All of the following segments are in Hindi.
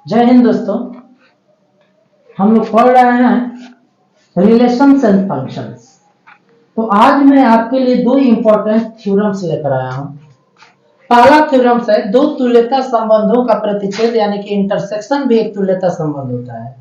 जय हिंद दोस्तों। हम लोग पढ़ रहे हैं रिलेशंस एंड फंक्शंस। तो आज मैं आपके लिए दो इंपॉर्टेंट थ्योरम्स लेकर आया हूं। पहला थ्योरम्स है दो तुल्यता संबंधों का प्रतिच्छेद यानी कि इंटरसेक्शन भी एक तुल्यता संबंध होता है।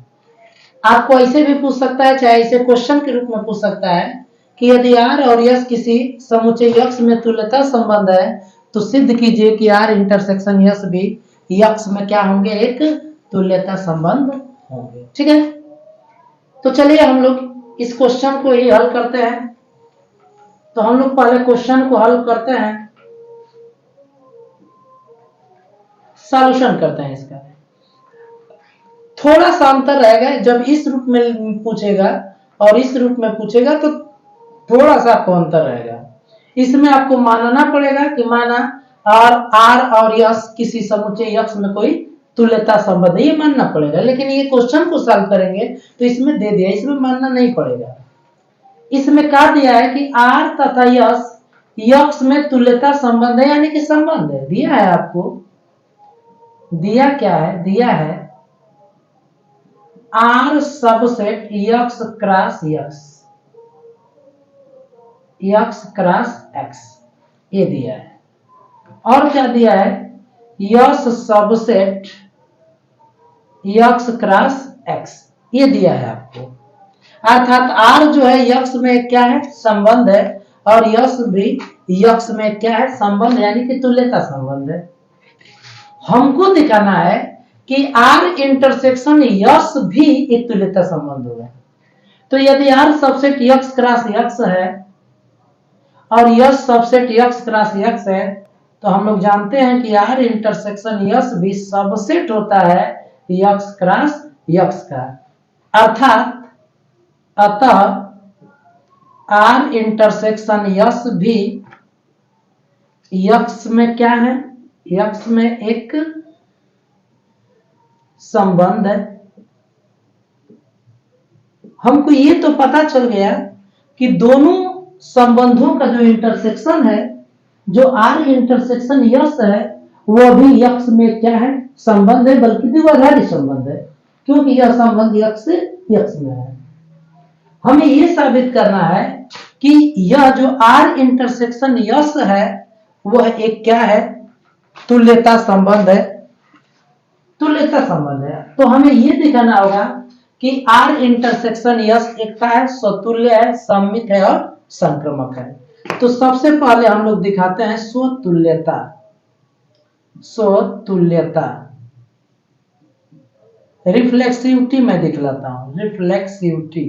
आपको ऐसे भी पूछ सकता है, चाहे इसे क्वेश्चन के रूप में पूछ सकता है कि यदि R और S किसी समुच्चय X में तुल्यता संबंध है तो सिद्ध कीजिए कि R इंटरसेक्शन S भी X में क्या होंगे, एक तुल्यता संबंध होंगे। ठीक है, तो चलिए हम लोग इस क्वेश्चन को ही हल करते हैं। तो हम लोग पहले क्वेश्चन को हल करते हैं, सॉल्यूशन करते हैं। इसका थोड़ा सा अंतर रहेगा, जब इस रूप में पूछेगा और इस रूप में पूछेगा तो थोड़ा सा आपको अंतर रहेगा। इसमें आपको मानना पड़ेगा कि माना R और S किसी समुच्चय X में कोई तुल्यता संबंध है, ये मानना पड़ेगा। लेकिन ये क्वेश्चन को सॉल्व करेंगे तो इसमें दे दिया, इसमें मानना नहीं पड़ेगा। इसमें कहा दिया है कि R तथा X में तुल्यता संबंध है, यानी कि संबंध है। दिया है आपको, दिया क्या है, दिया है R subset X cross X, ये दिया है। और क्या दिया है, S subset X cross X, ये दिया है आपको। अर्थात R जो है X में क्या है, संबंध है, और S भी X में क्या है, संबंध, यानी कि तुल्यता संबंध है। हमको दिखाना है कि R इंटरसेक्शन S भी एक तुल्यता संबंध होगा। तो यदि R subset X cross X है और S subset X cross X है, तो हम लोग जानते हैं कि R इंटरसेक्शन S भी सबसेट होता है X क्रॉस X का। अतः R इंटरसेक्शन S भी X में क्या है, X में एक संबंध है। हमको ये तो पता चल गया कि दोनों संबंधों का जो इंटरसेक्शन है, जो R इंटरसेक्शन S है, वह भी X में क्या है, संबंध है, बल्कि द्विआधारी संबंध है, क्योंकि यह संबंध X से X में है। हमें यह साबित करना है कि यह जो R इंटरसेक्शन S है वह एक क्या है, तुल्यता संबंध है, तुल्यता संबंध है। तो हमें यह दिखाना होगा कि R इंटरसेक्शन S एक का है, स्वतुल्य है, सममित है और संक्रमक है। तो सबसे पहले हम लोग दिखाते हैं स्वतुल्यता। स्वतुल्यता, रिफ्लेक्सिविटी मैं दिखलाता हूं, रिफ्लेक्सिविटी,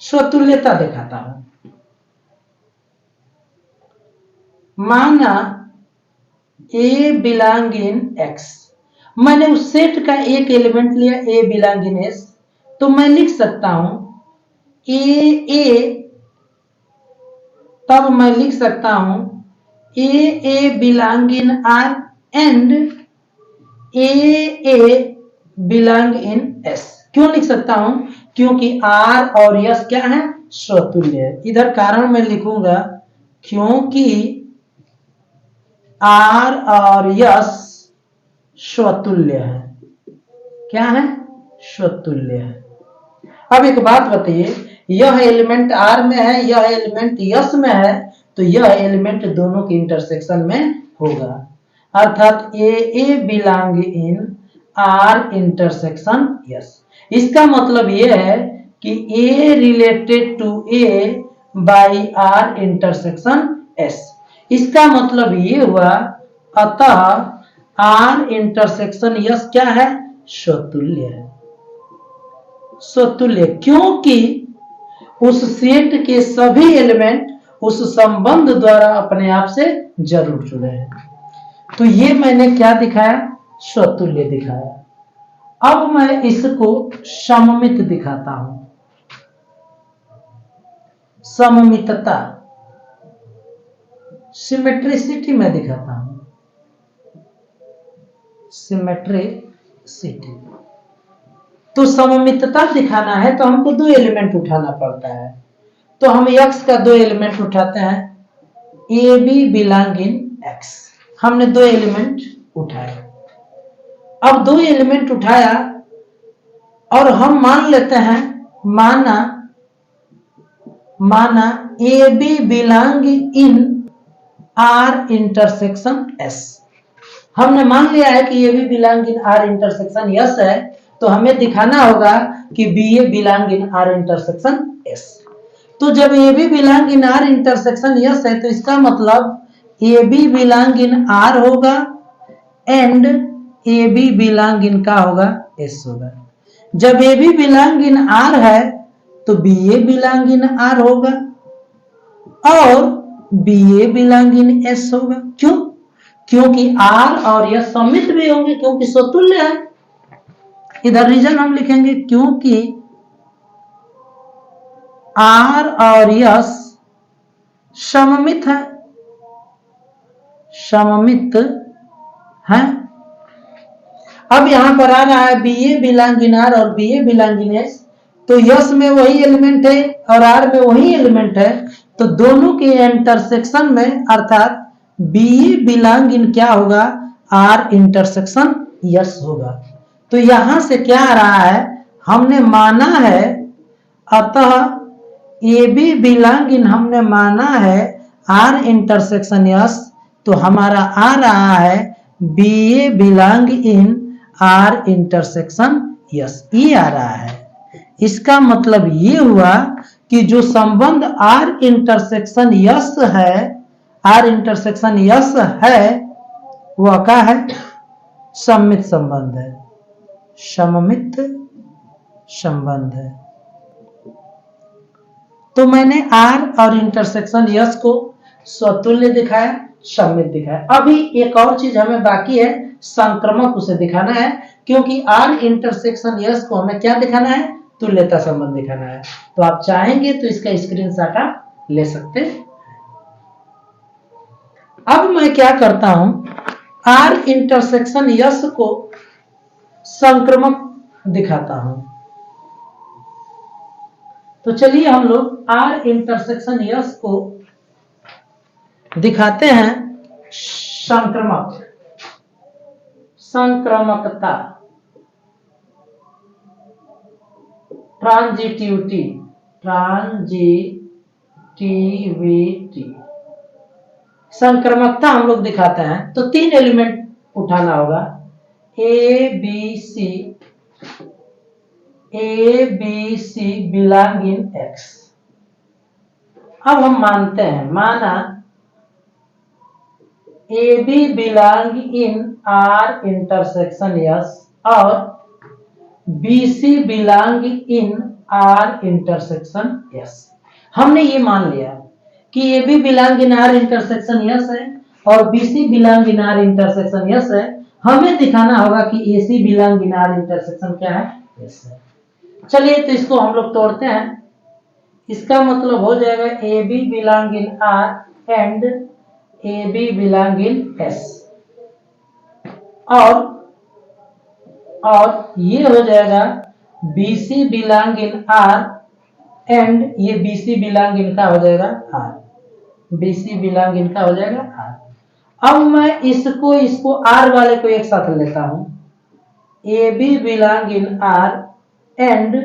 स्वतुल्यता दिखाता हूं। माना A बिलोंग इन X, मैंने उस सेट का एक एलिमेंट लिया A बिलोंग इन S, तो मैं लिख सकता हूं A, तब मैं लिख सकता हूं A belong in R and A belong in S। क्यों लिख सकता हूं, क्योंकि R और S क्या है, स्वतुल्य है। इधर कारण मैं लिखूंगा, क्योंकि R और S स्वतुल्य है। क्या है, स्वतुल्य है। अब एक बात बताइए, यह एलिमेंट R में है, यह एलिमेंट S में है, तो यह एलिमेंट दोनों के इंटरसेक्शन में होगा। अर्थात A belong in R intersection S। इसका मतलब यह है कि A related to A by R intersection S। इसका मतलब ये हुआ, अतः R इंटरसेक्शन S क्या है, स्वतुल्य है। स्वतुल्य क्योंकि उस सेट के सभी एलिमेंट उस संबंध द्वारा अपने आप से जरूर जुड़े हैं। तो ये मैंने क्या दिखाया, स्वतुल्य दिखाया। अब मैं इसको सममित दिखाता हूं, सममितता, सिमेट्रिसिटी मैं दिखाता हूं, सिमेट्रिसिटी। तो सममितता दिखाना है तो हमको दो एलिमेंट उठाना पड़ता है। तो हम X का दो एलिमेंट उठाते हैं, AB बिलोंग इन X। हमने दो एलिमेंट उठाया। अब दो एलिमेंट उठाया और हम मान लेते हैं, माना A B belong in R intersection S. हमने मान लिया है कि A B belong in R intersection S है, तो हमें दिखाना होगा कि B A belong in R intersection S. तो जब A B belong in R intersection S है, तो इसका मतलब A B belong in R होगा and A B belong in का होगा एस होगा। जब A B belong in R है तो B A belong in R होगा और B A belong in S होगा। क्यों? क्योंकि आर और यस सम्मित भी होंगे, क्योंकि स्वतुल्य है। इधर रीजन हम लिखेंगे क्योंकि आर और यस सममित है, सममित है। अब यहां पर आ रहा है B A belong in R और B A belong in S, तो यस में वही एलिमेंट है और आर में वही एलिमेंट है, तो दोनों के इंटरसेक्शन में अर्थात बी ए बिलोंग इन क्या होगा, आर इंटरसेक्शन यस होगा। तो यहां से क्या आ रहा है, हमने माना है, अतः ए बी बिलोंग इन हमने माना है आर इंटरसेक्शन यस, तो हमारा आ रहा है B A belong in R intersection yes, ये आ रहा है। इसका मतलब ये हुआ कि जो संबंध आर इंटरसेक्शन यस है, आर इंटरसेक्शन यस है, वह क्या है, सममित संबंध है, सममित संबंध है। तो मैंने आर और इंटरसेक्शन यस को स्वतुल्य दिखाया, सममित दिखाया। अभी एक और चीज हमें बाकी है, संक्रमक उसे दिखाना है, क्योंकि आर इंटरसेक्शन यस को हमें क्या दिखाना है, तुल्यता संबंध दिखाना है। तो आप चाहेंगे तो इसका स्क्रीनशॉट आप ले सकते हैं। अब मैं क्या करता हूं, आर इंटरसेक्शन यस को संक्रमक दिखाता हूं। तो चलिए हम लोग आर इंटरसेक्शन यस को दिखाते हैं संक्रमक, संक्रमकता, ट्रांजिटिविटी, ट्रांजिटिविटी, संक्रमकता हम लोग दिखाते हैं। तो तीन एलिमेंट उठाना होगा, A B C belong in X. अब हम मानते हैं, माना A B belong in R intersection S और B C belong in R intersection S. हमने ये मान लिया कि A B belong in R intersection S है और B C belong in R intersection S है। हमें दिखाना होगा कि A C belong in R intersection क्या है, यस है। चलिए तो इसको हम लोग तोड़ते हैं। इसका मतलब हो जाएगा A B belong in R and A B belong in S, और ये हो जाएगा B C belong in R and ये बी सी बिलोंग इन का हो जाएगा R, B C belong in का हो जाएगा आर। अब मैं इसको आर वाले को एक साथ लेता हूं, A B belong in R and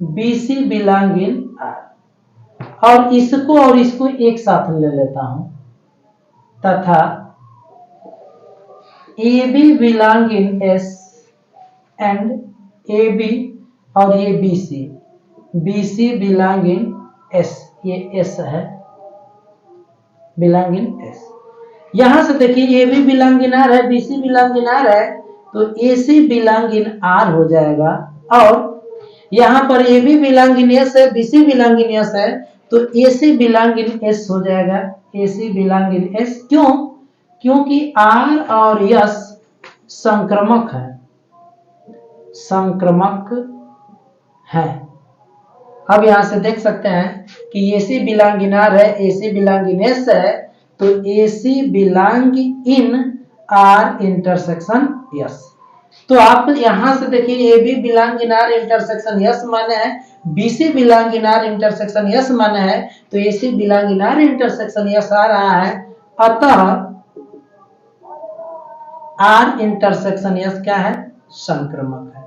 B C belong in R, और इसको एक साथ ले लेता हूं, तथा A B belong in S and A B और ये B C belong in S, ये एस है, बिलोंग इन एस। यहां से देखिए A B belong in R है, B C belong in R है, तो A C belong in are हो जाएगा, और यहां पर A B belong in S है, B C belong in S है, तो A C belong in S हो जाएगा, ए सी बिलोंग इन एस। क्यों? क्योंकि आर और यस संक्रमक है, संक्रमक है। अब यहां से देख सकते हैं कि A C belong in R है, ए सी बिलोंग इन एस है, तो A C belong in R intersection S. तो आप यहां से देखिए A B belong in R intersection S माने है, B C belong in R intersection S माने है, तो A C belong in R intersection S आ रहा है। अतः आर इंटरसेक्शन यस क्या है? संक्रमक है,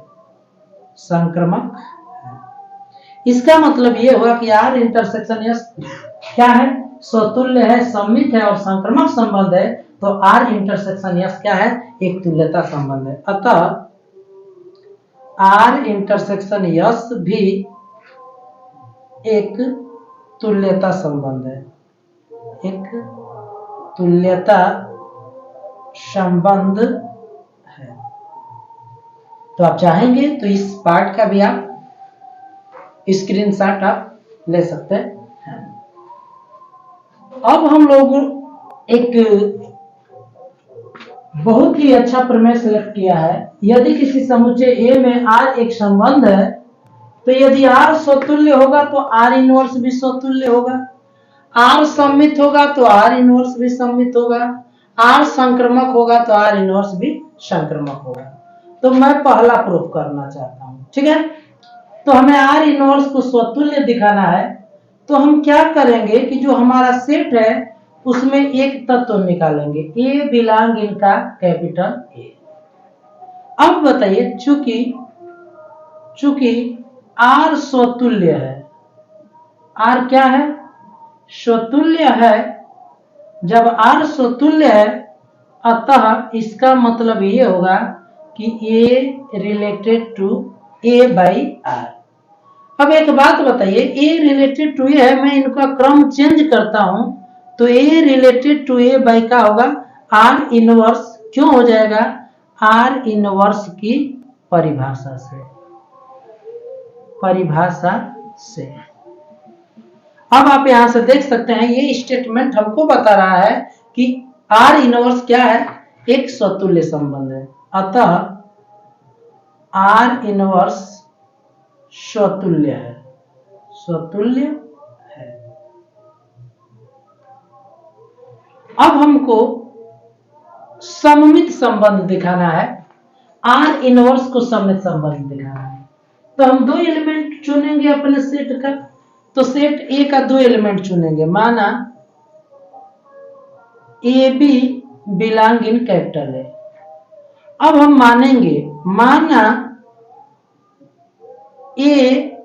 संक्रमक है। इसका मतलब ये हुआ कि आर इंटरसेक्शन यस क्या है? स्वतुल्य है, सममित है और संक्रमक संबंध है। तो आर इंटरसेक्शन यस क्या है? एक तुल्यता संबंध है। अतः आर इंटरसेक्शन यस भी एक तुल्यता संबंध है, एक तुल्यता संबंध है। तो आप चाहेंगे तो इस पार्ट का भी आप स्क्रीनशॉट आप ले सकते हैं। अब हम लोग एक बहुत ही अच्छा प्रमेय सेलेक्ट किया है। यदि किसी समुच्चय ए में आर एक संबंध है तो यदि आर स्वतुल्य होगा तो आर इनवर्स भी स्वतुल्य होगा, आर सममित होगा तो आर इनवर्स भी सममित होगा, आर संक्रमक होगा तो आर इनवर्स भी संक्रमक होगा। तो मैं पहला प्रूफ करना चाहता हूं, ठीक है। तो हमें आर इनवर्स को स्वतुल्य दिखाना है। तो हम क्या करेंगे कि जो हमारा सेट है उसमें एक तत्व निकालेंगे, ए बिलोंग इन का कैपिटल ए। अब बताइए, चूंकि आर स्वतुल्य है, आर क्या है? स्वतुल्य है। जब आर स्वतुल्य है अतः इसका मतलब ये होगा कि A related to A by R. अब एक बात बताइए, ए रिलेटेड टू ए है, मैं इनका क्रम चेंज करता हूं तो ए रिलेटेड टू ए बाई का होगा आर इनवर्स। क्यों हो जाएगा? आर इनवर्स की परिभाषा से। अब आप यहां से देख सकते हैं ये स्टेटमेंट हमको बता रहा है कि आर इनवर्स क्या है? एक स्वतुल्य संबंध है। अतः आर इनवर्स स्वतुल्य है, स्वतुल्य है। अब हमको सममित संबंध दिखाना है, आर इनवर्स को सममित संबंध दिखाना है। तो हम दो एलिमेंट चुनेंगे अपने सेट का। तो सेट ए का दो एलिमेंट चुनेंगे, माना A B belong in capital A. अब हम मानेंगे, माना A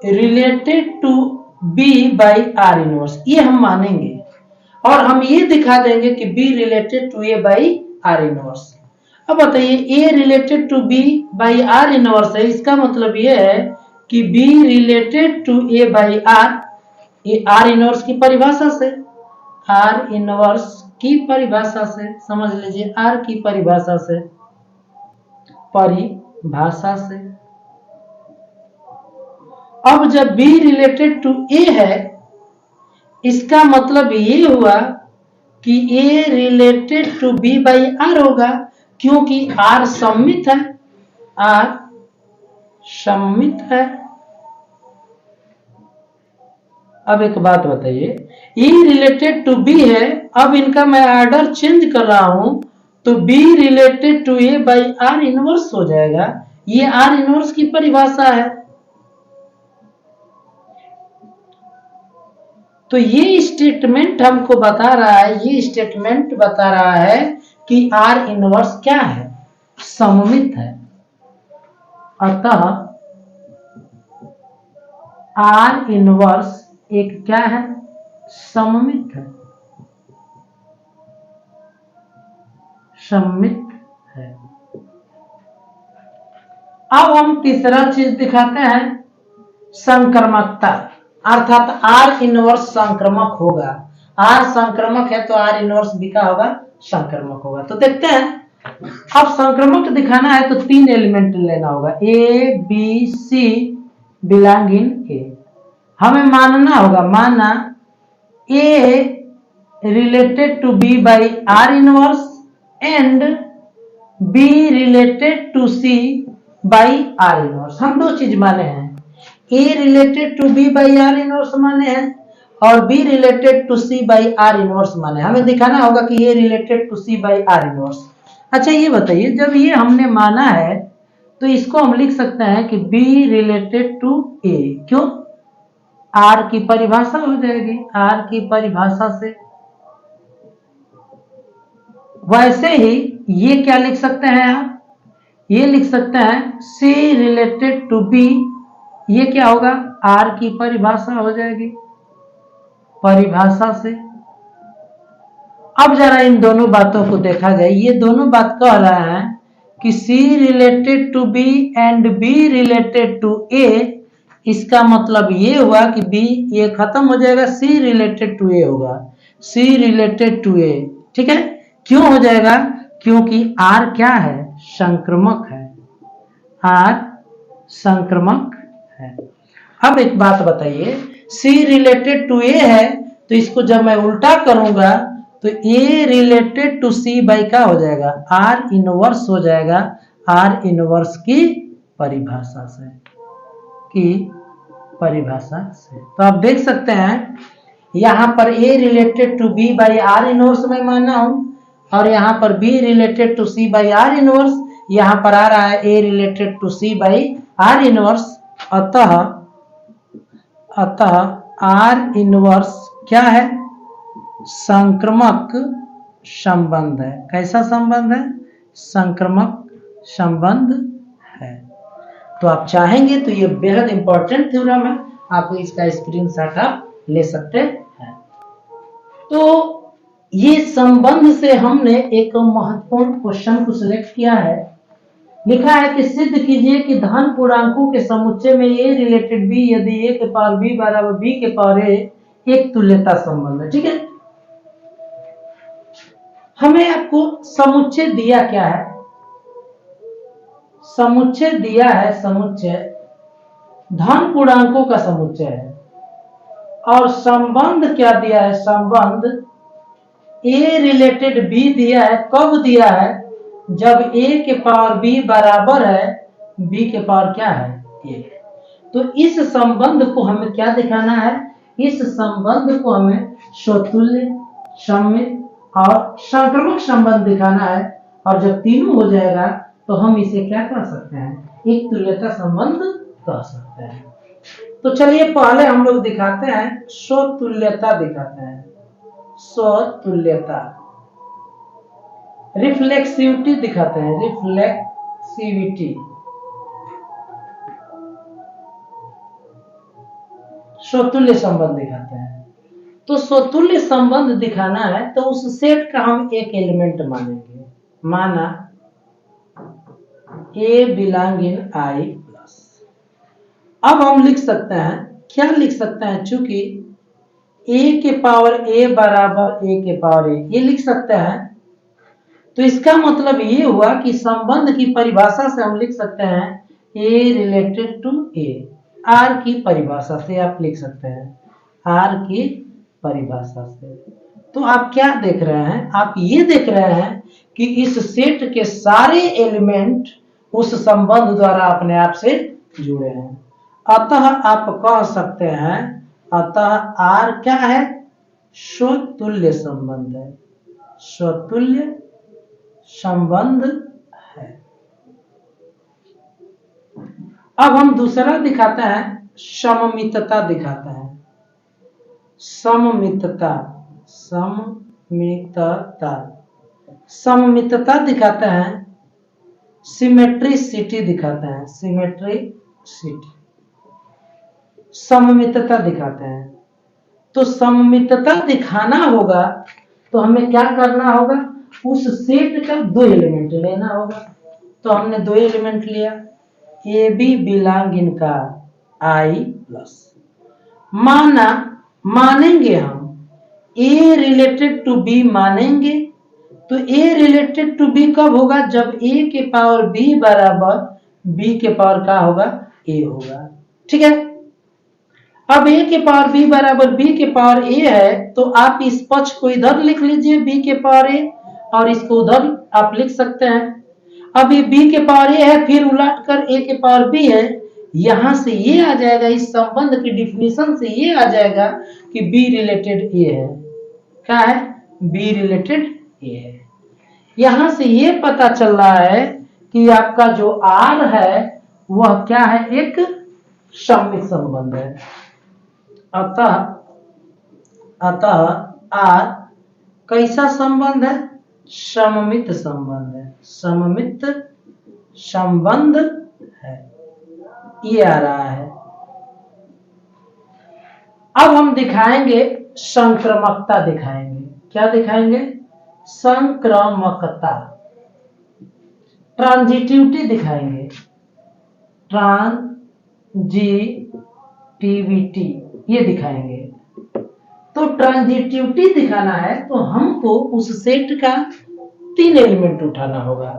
related to B by R inverse, ये हम मानेंगे और हम ये दिखा देंगे कि B related to A by R inverse. अब बताइए, A related to B by R inverse है, इसका मतलब ये है कि B related to A by R, ये आर इनवर्स की परिभाषा से, आर इनवर्स की परिभाषा से, समझ लीजिए आर की परिभाषा से, अब जब B रिलेटेड टू A है इसका मतलब ये हुआ कि A related to B by R होगा, क्योंकि R सममित है, R सममित है। अब एक बात बताइए, E रिलेटेड टू B है, अब इनका मैं ऑर्डर चेंज कर रहा हूं तो B related to A by R inverse हो जाएगा। ये R इनवर्स की परिभाषा है। तो ये स्टेटमेंट हमको बता रहा है, ये स्टेटमेंट बता रहा है कि आर इनवर्स क्या है? सममित है। अतः आर इनवर्स एक क्या है? सममित है, सममित है। अब हम तीसरा चीज दिखाते हैं, संक्रमकता, अर्थात आर इनवर्स संक्रमक होगा। आर संक्रमक है तो आर इनवर्स भी क्या होगा? संक्रमक होगा। तो देखते हैं, अब संक्रमक दिखाना है तो तीन एलिमेंट लेना होगा, ए बी सी बिलोंग इन ए। हमें मानना होगा, माना A related to B by R inverse and B related to C by R inverse. हम दो चीज माने हैं, A related to B by R inverse माने हैं और B related to C by R inverse माने। हमें दिखाना होगा कि A related to C by R inverse. अच्छा ये बताइए, जब ये हमने माना है तो इसको हम लिख सकते हैं कि बी रिलेटेड टू ए, क्यों? आर की परिभाषा हो जाएगी, आर की परिभाषा से वैसे ही ये क्या लिख सकते हैं आप, ये लिख सकते हैं सी रिलेटेड टू बी, ये क्या होगा, आर की परिभाषा हो जाएगी, परिभाषा से। अब जरा इन दोनों बातों को देखा जाए, ये दोनों बात कह रहा है कि C related to B and B related to A, इसका मतलब ये हुआ कि B ये खत्म हो जाएगा, C रिलेटेड टू A होगा, C रिलेटेड टू A, ठीक है। क्यों हो जाएगा, क्योंकि R क्या है, संक्रमक है, R संक्रमक है। अब एक बात बताइए, C रिलेटेड टू A है तो इसको जब मैं उल्टा करूंगा तो A related to C by का हो जाएगा, R इनवर्स हो जाएगा, R इनवर्स की परिभाषा से, तो आप देख सकते हैं यहां पर A related to B by R inverse में माना हूं, और यहां पर B related to C by R inverse, यहां पर आ रहा है A related to C by R inverse. अतः R इनवर्स क्या है, संक्रमक संबंध है। कैसा संबंध है, संक्रमक संबंध है। तो आप चाहेंगे तो ये बेहद इंपॉर्टेंट थ्योरम है, आप इसका स्क्रीनशॉट आप ले सकते हैं। तो ये संबंध से हमने एक महत्वपूर्ण क्वेश्चन को सिलेक्ट किया है, लिखा है कि सिद्ध कीजिए कि धन पूर्णांकों के समुच्चय में A रिलेटेड B यदि A के पावर B बराबर B के पावर A एक तुल्यता संबंध है, ठीक है। हमें आपको समुच्चय दिया क्या है, समुच्चय दिया है, समुच्चय धन पूर्णांकों का समुच्चय है, और संबंध क्या दिया है, संबंध A रिलेटेड B दिया है। कब दिया है, जब A के पावर B बराबर है B के पावर क्या है, A। तो इस संबंध को हमें क्या दिखाना है, इस संबंध को हमें स्वतुल्य, सममित और संक्रमक संबंध दिखाना है, और जब तीनों हो जाएगा तो हम इसे क्या कह सकते हैं, एक तुल्यता संबंध कह सकते हैं। तो चलिए पहले हम लोग दिखाते हैं स्वतुल्यता, दिखाते हैं स्वतुल्यता, रिफ्लेक्सिविटी दिखाते हैं, रिफ्लेक्सिविटी, स्वतुल्य संबंध दिखाते हैं। तो स्वतुल्य संबंध दिखाना है तो उस सेट का हम एक एलिमेंट मानेंगे, माना A belong in I plus. अब हम लिख सकते हैं, क्या लिख सकते हैं, चूंकि A के पावर A बराबर A के पावर A, ये लिख सकते हैं। तो इसका मतलब ये हुआ कि संबंध की परिभाषा से हम लिख सकते हैं A related to A, R की परिभाषा से आप लिख सकते हैं, R की परिभाषा से। तो आप क्या देख रहे हैं, आप ये देख रहे हैं कि इस सेट के सारे एलिमेंट उस संबंध द्वारा अपने आप से जुड़े हैं। अतः आप कह सकते हैं, अतः R क्या है, स्वतुल्य संबंध है, स्वतुल्य संबंध है। अब हम दूसरा दिखाते हैं, सममितता दिखाते हैं, सममितता, सममितता, सममितता दिखाते हैं, सिमेट्रिसिटी दिखाते हैं, सिमेट्रिसिटी, सममितता दिखाते हैं। तो सममितता दिखाना होगा तो हमें क्या करना होगा, उस सेट का दो एलिमेंट लेना होगा। तो हमने दो एलिमेंट लिया, ए बी बिलोंग इन का I प्लस, मानेंगे हम A रिलेटेड टू B मानेंगे। तो A रिलेटेड टू B कब होगा, जब A के पावर B बराबर B के पावर का होगा, A होगा, ठीक है। अब A के पावर B बराबर B के पावर A है, तो आप इस पक्ष को इधर लिख लीजिए B के पावर A, और इसको उधर आप लिख सकते हैं। अब ये B के पावर A है, फिर उलट कर A के पावर B है, यहां से ये आ जाएगा, इस संबंध की डिफिनीशन से ये आ जाएगा कि B रिलेटेड A है, क्या है, B रिलेटेड A है। यहां से ये पता चल रहा है कि आपका जो R है वह क्या है, एक सममित संबंध है। अतः R कैसा संबंध है, सममित संबंध है, सममित संबंध है, ये आ रहा है। अब हम दिखाएंगे संक्रमकता, दिखाएंगे क्या दिखाएंगे? संक्रमकता, ट्रांजिटिविटी दिखाएंगे, ट्रांजिटिविटी ये दिखाएंगे। तो ट्रांजिटिविटी दिखाना है तो हमको उस सेट का 3 एलिमेंट उठाना होगा।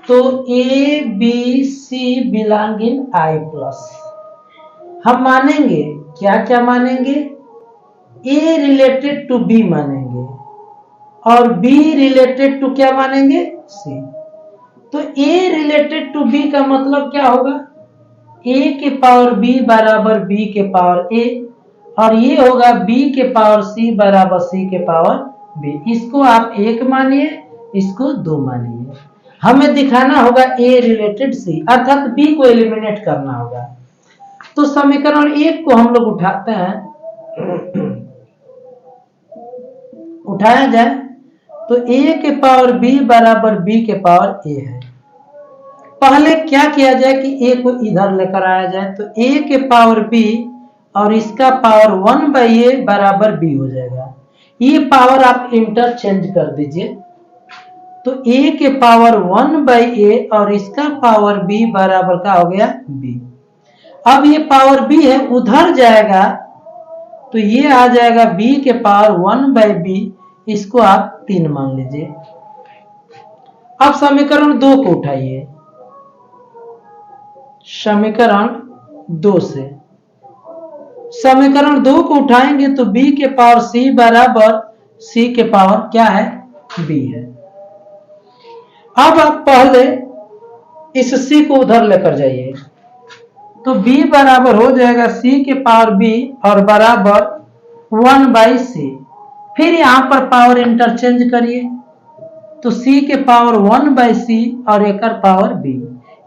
तो A B C belong in I plus. हम मानेंगे क्या क्या मानेंगे? ए रिलेटेड टू बी मानेंगे और बी रिलेटेड टू क्या मानेंगे? सी। तो ए रिलेटेड टू बी का मतलब क्या होगा? ए के पावर बी बराबर बी के पावर ए, और ये होगा बी के पावर सी बराबर सी के पावर बी। इसको आप 1 मानिए, इसको 2 मानिए। हमें दिखाना होगा ए रिलेटेड सी, अर्थात बी को एलिमिनेट करना होगा। तो समीकरण 1 को हम लोग उठाते हैं, उठाया जाए तो ए के पावर बी बराबर बी के पावर ए है। पहले क्या किया जाए कि ए को इधर लेकर आया जाए, तो ए के पावर बी और इसका पावर 1/a बराबर बी हो जाएगा। ये पावर आप इंटरचेंज कर दीजिए, तो a के पावर 1/a और इसका पावर b बराबर का हो गया b। अब ये पावर b है, उधर जाएगा तो ये आ जाएगा b के पावर 1/b, इसको आप 3 मान लीजिए। अब समीकरण 2 को उठाइए, समीकरण 2 से समीकरण 2 को उठाएंगे तो b के पावर c बराबर c के पावर क्या है? b है। अब आप पहले इस c को उधर लेकर जाइए, तो b बराबर हो जाएगा c के पावर b और बराबर 1/c। फिर यहां पर पावर इंटरचेंज करिए, तो c के पावर 1/c और एक पावर b।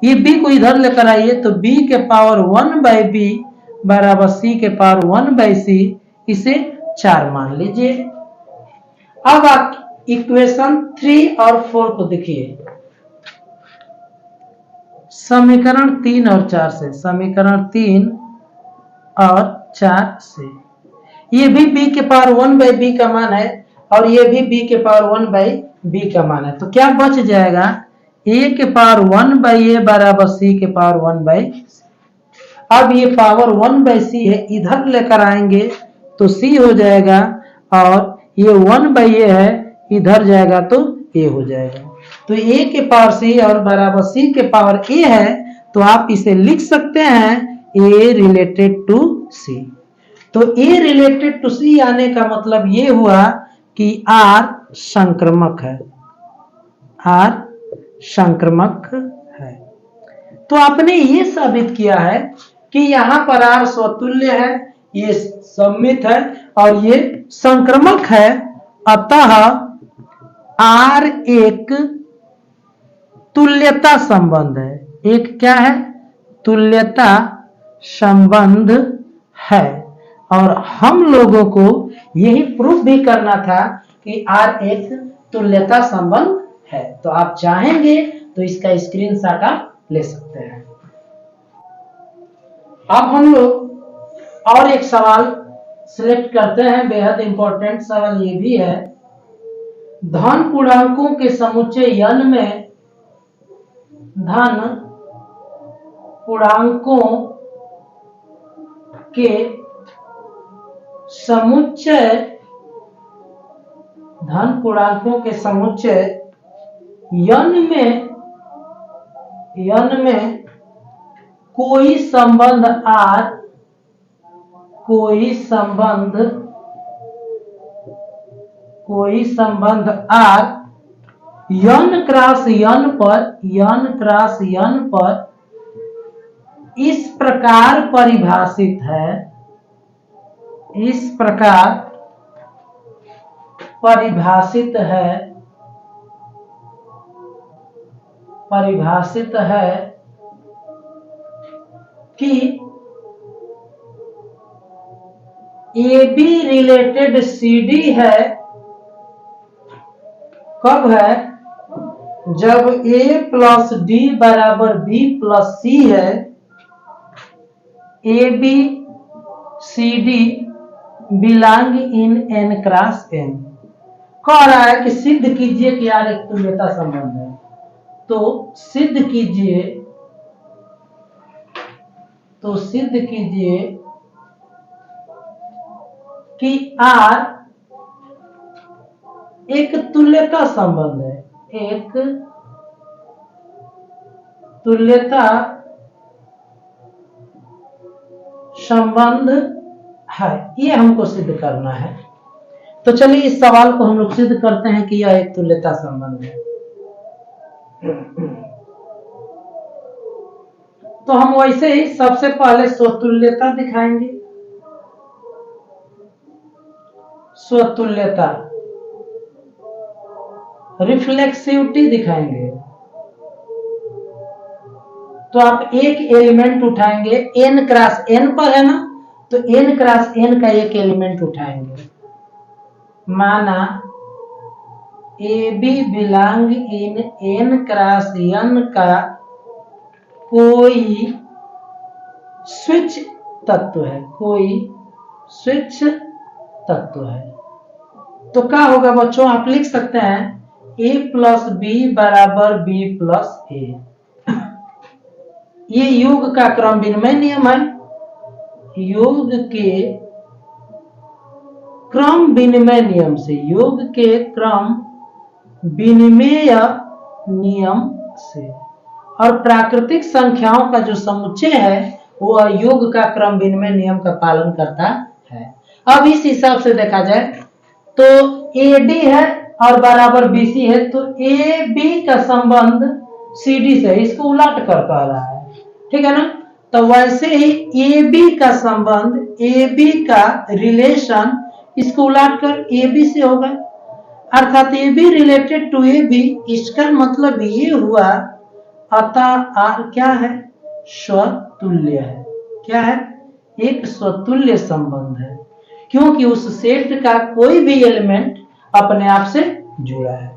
ये b को इधर लेकर आइए तो b के पावर 1/b बराबर c के पावर 1/c, इसे 4 मान लीजिए। अब आप इक्वेशन 3 और 4 को देखिए, समीकरण 3 और 4 से, समीकरण 3 और 4 से ये भी b के पावर 1/b का मान है और ये भी b के पावर 1/b का मान है। तो क्या बच जाएगा? a के पावर 1/a बराबर c के पावर 1/c। अब ये पावर 1/c है, इधर लेकर आएंगे तो c हो जाएगा, और ये 1/a है, इधर जाएगा तो a हो जाएगा। तो a के पावर c और बराबर c के पावर a है, तो आप इसे लिख सकते हैं a रिलेटेड टू c। तो a रिलेटेड टू c आने का मतलब ये हुआ कि r संक्रमक है, r संक्रमक है। तो आपने ये साबित किया है कि यहां पर r स्वतुल्य है, ये सममित है और ये संक्रमक है, अतः r एक तुल्यता संबंध है। एक क्या है? तुल्यता संबंध है। और हम लोगों को यही प्रूफ भी करना था कि r एक तुल्यता संबंध है। तो आप चाहेंगे तो इसका स्क्रीनशॉट आप ले सकते हैं। अब हम लोग और एक सवाल सिलेक्ट करते हैं, बेहद इंपॉर्टेंट सवाल ये भी है। धन पूर्णांकों के समुच्चय n में धन पूर्णांकों के समुच्चय, धन पूर्णांकों के समुच्चय n में कोई संबंध r, कोई संबंध r n क्रॉस n पर इस प्रकार परिभाषित है, इस प्रकार परिभाषित है कि AB रिलेटेड CD है कब है? जब a प्लस डी बराबर b प्लस सी है, A B C D belong in n cross n। कह रहा है कि सिद्ध कीजिए कि यार एक तुल्यता संबंध है। तो सिद्ध कीजिए कि R एक तुल्यता संबंध है, एक तुल्यता संबंध है। ये हमको सिद्ध करना है। तो चलिए इस सवाल को हम लोग सिद्ध करते हैं कि यह एक तुल्यता संबंध है। तो हम वैसे ही सबसे पहले स्वतुल्यता दिखाएंगे। स्वतुल्यता, रिफ्लेक्सिविटी दिखाएंगे। तो आप एक एलिमेंट उठाएंगे, n क्रॉस n पर है ना, तो n क्रॉस n का एक एलिमेंट उठाएंगे। माना A B belong in n cross n का कोई स्विच तत्व है, कोई स्विच तत्व है। तो क्या होगा बच्चों, आप लिख सकते हैं a प्लस बी बराबर b प्लस ए। ये योग का क्रम विनिमय नियम है। योग के क्रम विनिमय नियम से, योग के क्रम विनिमय नियम से, और प्राकृतिक संख्याओं का जो समुच्चय है वह योग का क्रम विनिमय नियम का पालन करता है। अब इस हिसाब से देखा जाए तो AD है और बराबर BC है, तो AB का संबंध CD से, इसको उलट कर कह रहा है, ठीक है ना। तो वैसे ही AB का संबंध, AB का रिलेशन, इसको उलट कर AB से होगा, अर्थात AB रिलेटेड टू AB। इसका मतलब ये हुआ, अतः R क्या है? स्वतुल्य है। क्या है? एक स्वतुल्य संबंध है, क्योंकि उस सेट का कोई भी एलिमेंट अपने आप से जुड़ा है।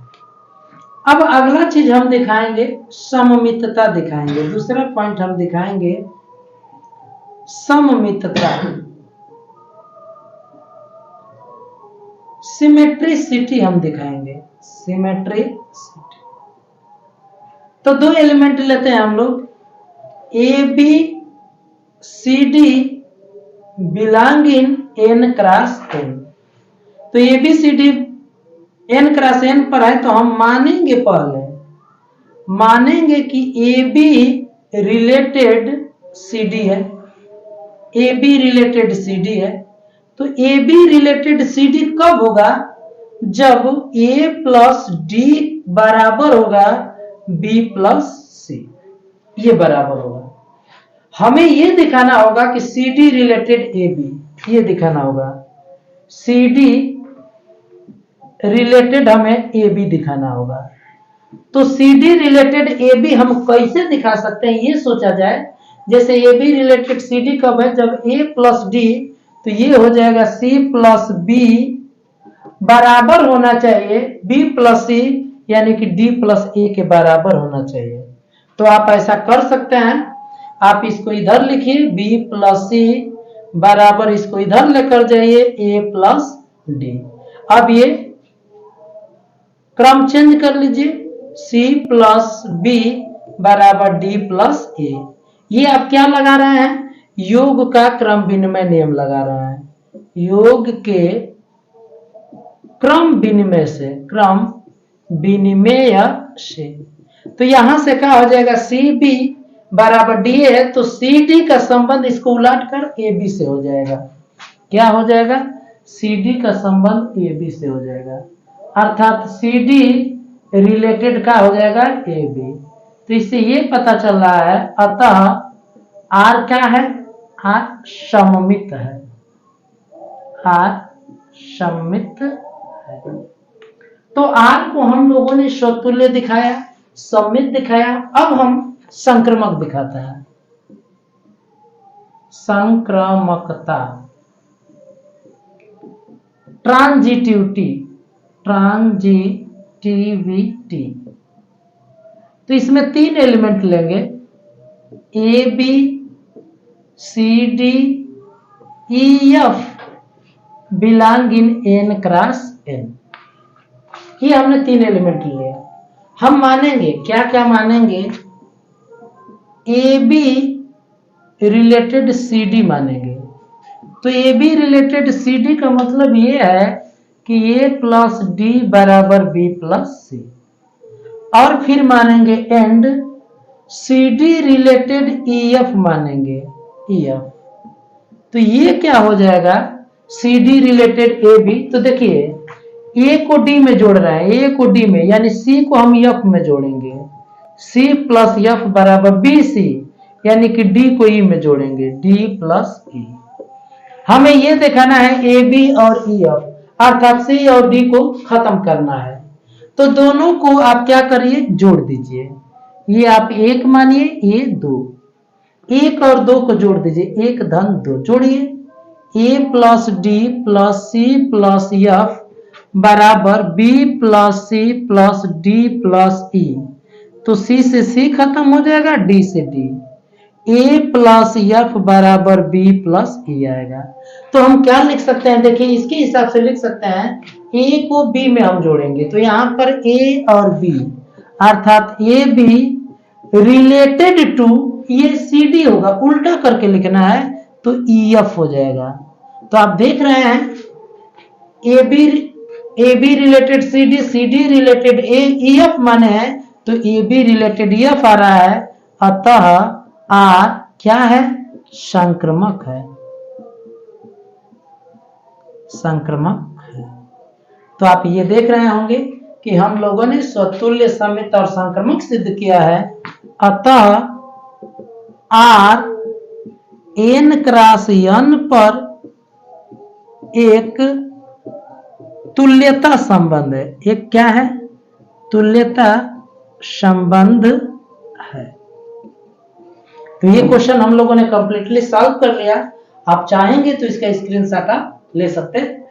अब अगला चीज हम दिखाएंगे, सममितता दिखाएंगे। दूसरा पॉइंट हम दिखाएंगे सममितता, सिमेट्रिसिटी हम दिखाएंगे, सिमेट्रिसिटी। तो दो एलिमेंट लेते हैं हम लोग, A B C D belong in n cross n। तो A B C D n cross n पर है, तो हम मानेंगे, पहले मानेंगे कि A B related C D है, A B related C D है। तो A B related C D कब होगा? जब a प्लस डी बराबर होगा b प्लस सी, ये बराबर होगा। हमें ये दिखाना होगा कि C D related A B, ये दिखाना होगा। सी डी रिलेटेड हमें ए बी दिखाना होगा। तो C D related A B हम कैसे दिखा सकते हैं, ये सोचा जाए। जैसे A B related C D कब है? जब a प्लस डी, तो ये हो जाएगा c प्लस बी बराबर होना चाहिए b प्लस सी, यानी कि d प्लस ए के बराबर होना चाहिए। तो आप ऐसा कर सकते हैं, आप इसको इधर लिखिए b प्लस सी बराबर, इसको इधर लेकर जाइए a प्लस डी। अब ये क्रम चेंज कर लीजिए, c प्लस बी बराबर d प्लस ए। ये आप क्या लगा रहे हैं? योग का क्रम विनिमय नियम लगा रहे हैं। योग के क्रम विनिमय से, क्रम विनिमय से। तो यहां से क्या हो जाएगा? सी बी बराबर डी है, तो सी डी का संबंध इसको उलट कर ए बी से हो जाएगा। क्या हो जाएगा? सी डी का संबंध ए बी से हो जाएगा, अर्थात सी डी रिलेटेड का हो जाएगा ए बी। तो इससे ये पता चल रहा है, अतः आर क्या है? आर सममित है, आर सममित है। तो आर को हम लोगों ने स्वतुल्य दिखाया, सममित दिखाया। अब हम संक्रमक दिखाते हैं, संक्रमकता, ट्रांजिटिविटी, ट्रांजिटिविटी। टी तो इसमें 3 एलिमेंट लेंगे, A B C D E F belong in n cross n। ये हमने 3 एलिमेंट लिया। हम मानेंगे क्या क्या मानेंगे, A B related C D मानेंगे। तो A B related C D का मतलब ये है कि ए प्लस डी बराबर बी प्लस सी। और फिर मानेंगे and C D related E F मानेंगे, ई एफ। तो ये क्या हो जाएगा, C D related A B. तो देखिए ए को डी में जोड़ रहे हैं, ए को डी में, यानी सी को हम एफ में जोड़ेंगे, सी प्लस एफ बराबर बी सी, यानी कि डी को ई में जोड़ेंगे, डी प्लस ई। हमें ये दिखाना है ए बी और ई एफ, अर्थात सी और डी को खत्म करना है। तो दोनों को आप क्या करिए, जोड़ दीजिए। ये आप 1 मानिए, ये 2, 1 और 2 को जोड़ दीजिए, 1 धन 2 जोड़िए, A plus D plus C plus F बराबर B plus C plus D plus E. तो सी से सी खत्म हो जाएगा, डी से डी, ए प्लस एफ बराबर बी प्लस ई आएगा। तो हम क्या लिख सकते हैं, देखिए इसके हिसाब से लिख सकते हैं, ए को बी में हम जोड़ेंगे, तो यहां पर ए और बी अर्थात ए बी रिलेटेड टू, ये सी डी होगा, उल्टा करके लिखना है तो ई एफ हो जाएगा। तो आप देख रहे हैं A B related C D related E F माने हैं, तो A B related E F आ रहा है, अतः आर क्या है, संक्रमक है, संक्रमक है। तो आप ये देख रहे होंगे कि हम लोगों ने स्वतुल्य समित और संक्रमक सिद्ध किया है। अतः आर एन क्रॉस एन पर एक तुल्यता संबंध है, एक क्या है, तुल्यता संबंध है। तो ये क्वेश्चन हम लोगों ने कंप्लीटली सॉल्व कर लिया। आप चाहेंगे तो इसका स्क्रीनशॉट आप ले सकते हैं।